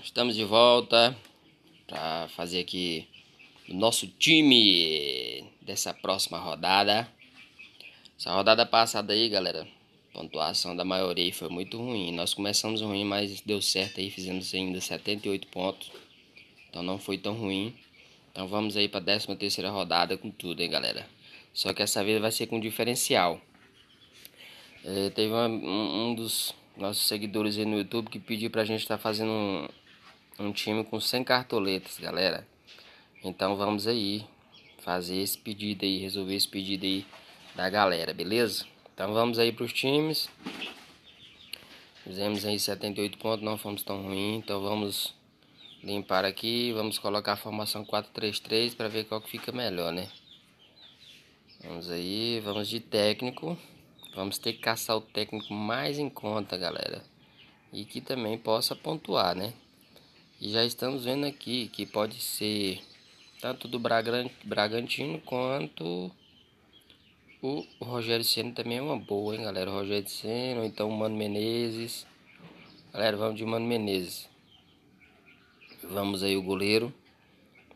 Estamos de volta para fazer aqui o nosso time dessa próxima rodada. Essa rodada passada aí, galera, a pontuação da maioria foi muito ruim. Nós começamos ruim, mas deu certo aí, fizemos ainda 78 pontos. Então não foi tão ruim. Então vamos aí para a 13ª rodada com tudo, hein, galera. Só que essa vez vai ser com diferencial. Teve um dos nossos seguidores aí no YouTube que pediu pra gente estar fazendo um time com 100 cartoletas, galera. Então vamos aí fazer esse pedido aí, resolver esse pedido aí da galera, beleza? Então vamos aí pros times. Fizemos aí 78 pontos, não fomos tão ruim. Então vamos limpar aqui, vamos colocar a formação 4-3-3 para ver qual que fica melhor, né? Vamos aí, vamos de técnico. Vamos ter que caçar o técnico mais em conta, galera. E que também possa pontuar, né? E já estamos vendo aqui que pode ser tanto do Bragantino quanto o Rogério Ceni também é uma boa, hein, galera? O Rogério Ceni ou então o Mano Menezes. Galera, vamos de Mano Menezes. Vamos aí o goleiro.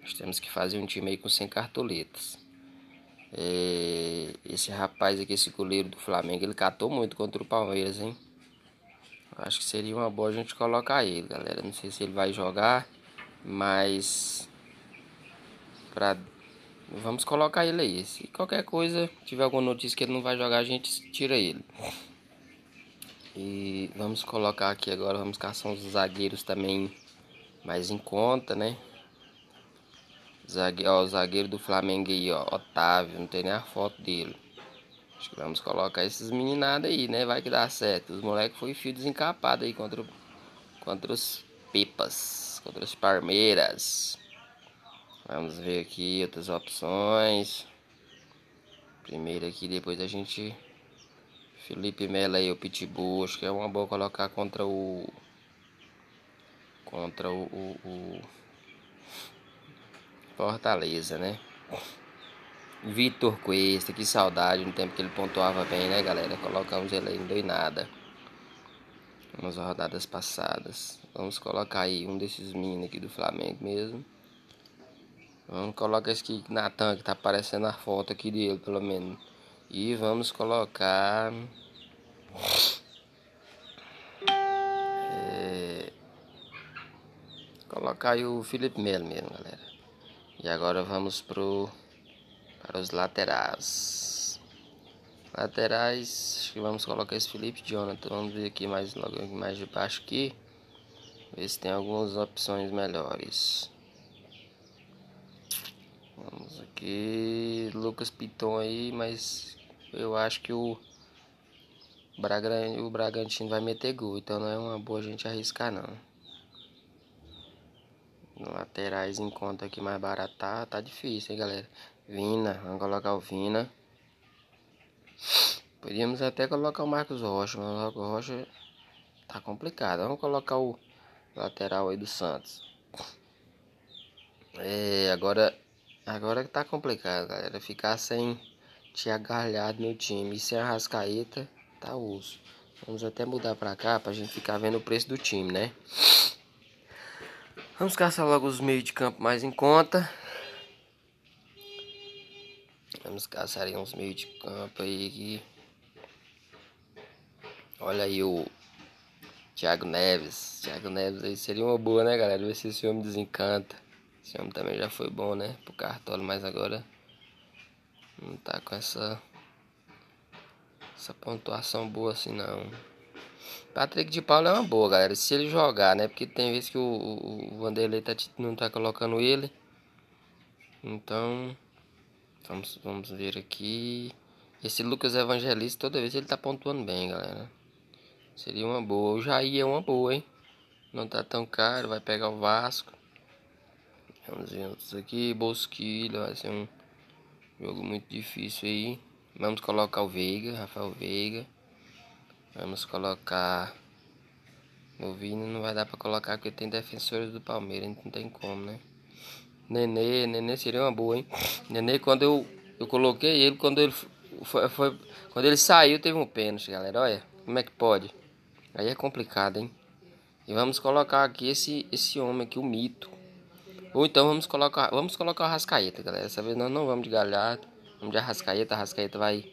Nós temos que fazer um time aí com 100 cartoletas. Esse rapaz aqui, esse goleiro do Flamengo, ele catou muito contra o Palmeiras, hein? Acho que seria uma boa a gente colocar ele, galera. Não sei se ele vai jogar, mas vamos colocar ele aí. Se qualquer coisa, tiver alguma notícia que ele não vai jogar, a gente tira ele. E vamos colocar aqui agora, vamos caçar uns zagueiros também mais em conta, né? O zagueiro do Flamengo aí, ó, Otávio, não tem nem a foto dele. Acho que vamos colocar esses meninados aí, né? Vai que dá certo. Os moleques foi fio desencapado aí contra os Pipas, contra os Palmeiras. Vamos ver aqui outras opções. Primeiro aqui, depois a gente... Felipe Melo aí, o Pitbull. Acho que é uma boa colocar contra o Fortaleza, né? Vitor Cuesta, que saudade. No tempo que ele pontuava bem, né, galera? Colocamos ele aí, não deu nada. Umas rodadas passadas. Vamos colocar aí um desses meninos aqui do Flamengo mesmo. Vamos colocar esse aqui, Natan, que tá aparecendo a foto aqui dele, pelo menos. E vamos colocar... Colocar aí o Felipe Melo mesmo, galera. E agora vamos para os laterais. Laterais, acho que vamos colocar esse Felipe Jonathan. Vamos ver aqui logo mais de baixo aqui. Ver se tem algumas opções melhores. Vamos aqui, Lucas Piton aí, mas eu acho que o Bragantino vai meter gol, então não é uma boa a gente arriscar não. Laterais em conta aqui mais barato tá difícil, hein, galera. Vina, vamos colocar o Vina. Podíamos até colocar o Marcos Rocha, mas o Marcos Rocha tá complicado. Vamos colocar o lateral aí do Santos. Agora que tá complicado, galera. Ficar sem Thiago Galhardo no time e sem Arrascaeta, tá osso. Vamos até mudar pra cá pra gente ficar vendo o preço do time, né? Vamos caçar logo os meios de campo mais em conta. Vamos caçar aí uns meios de campo aí. Olha aí o Thiago Neves. Thiago Neves aí seria uma boa, né, galera? Ver se esse homem desencanta. Esse homem também já foi bom, né? Pro Cartola, mas agora não tá com essa pontuação boa assim, não. Patrick de Paula é uma boa, galera. Se ele jogar, né? Porque tem vezes que o Vanderlei não tá colocando ele. Então, vamos ver aqui. Esse Lucas Evangelista, toda vez ele tá pontuando bem, galera. Seria uma boa. O Jair é uma boa, hein? Não tá tão caro, vai pegar o Vasco. Vamos ver outros aqui. Bosquilha, vai ser um jogo muito difícil aí. Vamos colocar o Veiga, Rafael Veiga. Vamos colocar... O Vini não vai dar pra colocar porque tem defensores do Palmeiras, não tem como, né? Nenê seria uma boa, hein? Nenê, quando eu coloquei ele, quando ele saiu, teve um pênalti, galera. Olha, como é que pode? Aí é complicado, hein? E vamos colocar aqui esse homem aqui, o Mito. Ou então vamos colocar o Arrascaeta, galera. Dessa vez nós não vamos de Galhardo. Vamos de Arrascaeta. Arrascaeta vai...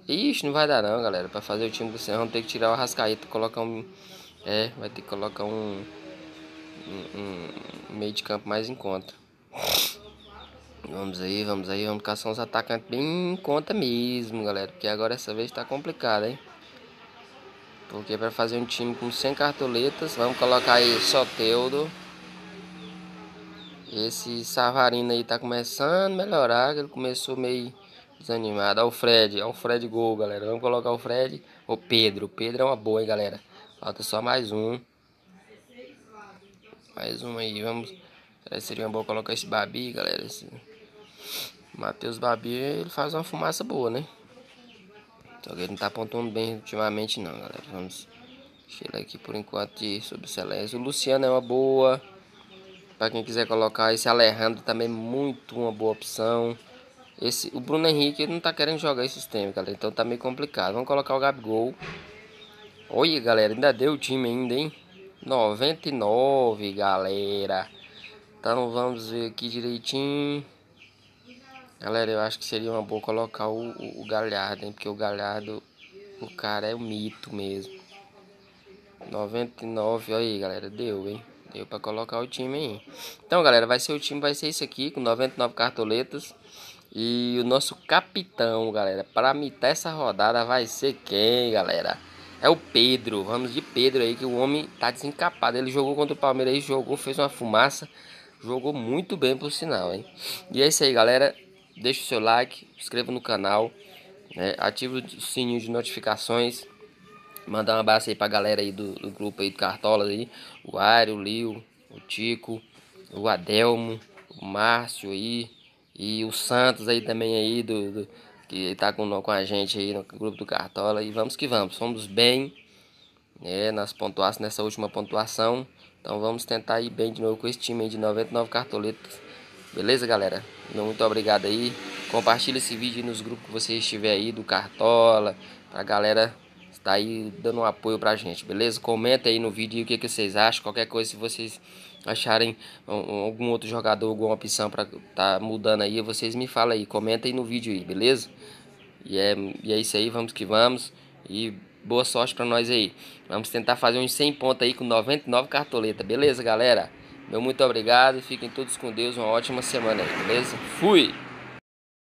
Ixi, não vai dar não, galera. Pra fazer o time do Senhor, vamos ter que tirar o Arrascaeta. Colocar um... vai ter que colocar um meio de campo mais em conta. Vamos aí. Vamos caçar uns atacantes bem em conta mesmo, galera. Porque agora essa vez tá complicado, hein. Porque para fazer um time com 100 cartoletas, vamos colocar aí Soteldo. Esse Savarino aí tá começando a melhorar, ele começou meio desanimado. Olha o Fred gol, galera. Vamos colocar o Fred. O Pedro é uma boa, hein, galera. Falta só mais um. Mais um aí, vamos. Seria uma boa colocar esse Babi, galera. Esse Matheus Babi, ele faz uma fumaça boa, né? Só que ele não tá pontuando bem ultimamente não, galera. Vamos tirar aqui por enquanto de subcelência. O Luciano é uma boa. Para quem quiser colocar esse Alejandro também muito uma boa opção. O Bruno Henrique ele não tá querendo jogar esses tempos, galera. Então tá meio complicado. Vamos colocar o Gabigol. Olha, galera, ainda deu o time ainda, hein? 99, galera. Então vamos ver aqui direitinho. Galera, eu acho que seria uma boa colocar o Galhardo, hein? Porque o Galhardo, o cara é um mito mesmo. 99, olha aí, galera, deu, hein? Deu pra colocar o time aí. Então, galera, o time vai ser esse aqui, com 99 cartoletas. E o nosso capitão, galera, para mitar essa rodada vai ser quem, galera? É o Pedro. Vamos de Pedro aí, que o homem tá desencapado. Ele jogou contra o Palmeiras aí, fez uma fumaça. Jogou muito bem, por sinal, hein? E é isso aí, galera. Deixa o seu like, se inscreva no canal, né? Ative o sininho de notificações. Mandar um abraço aí pra galera aí do grupo aí do Cartolas aí. O Ário, o Lio, o Tico, o Adelmo, o Márcio aí. E o Santos aí também aí, que tá com a gente aí no grupo do Cartola. E vamos que vamos. Fomos bem, né, nessa última pontuação. Então vamos tentar ir bem de novo com esse time aí de 99 cartoletas. Beleza, galera? Muito obrigado aí. Compartilha esse vídeo aí nos grupos que você estiver aí do Cartola. Pra galera tá aí dando um apoio pra gente, beleza? Comenta aí no vídeo o que vocês acham. Qualquer coisa, se vocês acharem algum outro jogador, alguma opção pra tá mudando aí, vocês me falam aí. Comenta aí no vídeo aí, beleza? E é isso aí, vamos que vamos. E boa sorte pra nós aí. Vamos tentar fazer uns 100 pontos aí com 99 cartoletas, beleza, galera? Meu muito obrigado, fiquem todos com Deus, uma ótima semana aí, beleza? Fui!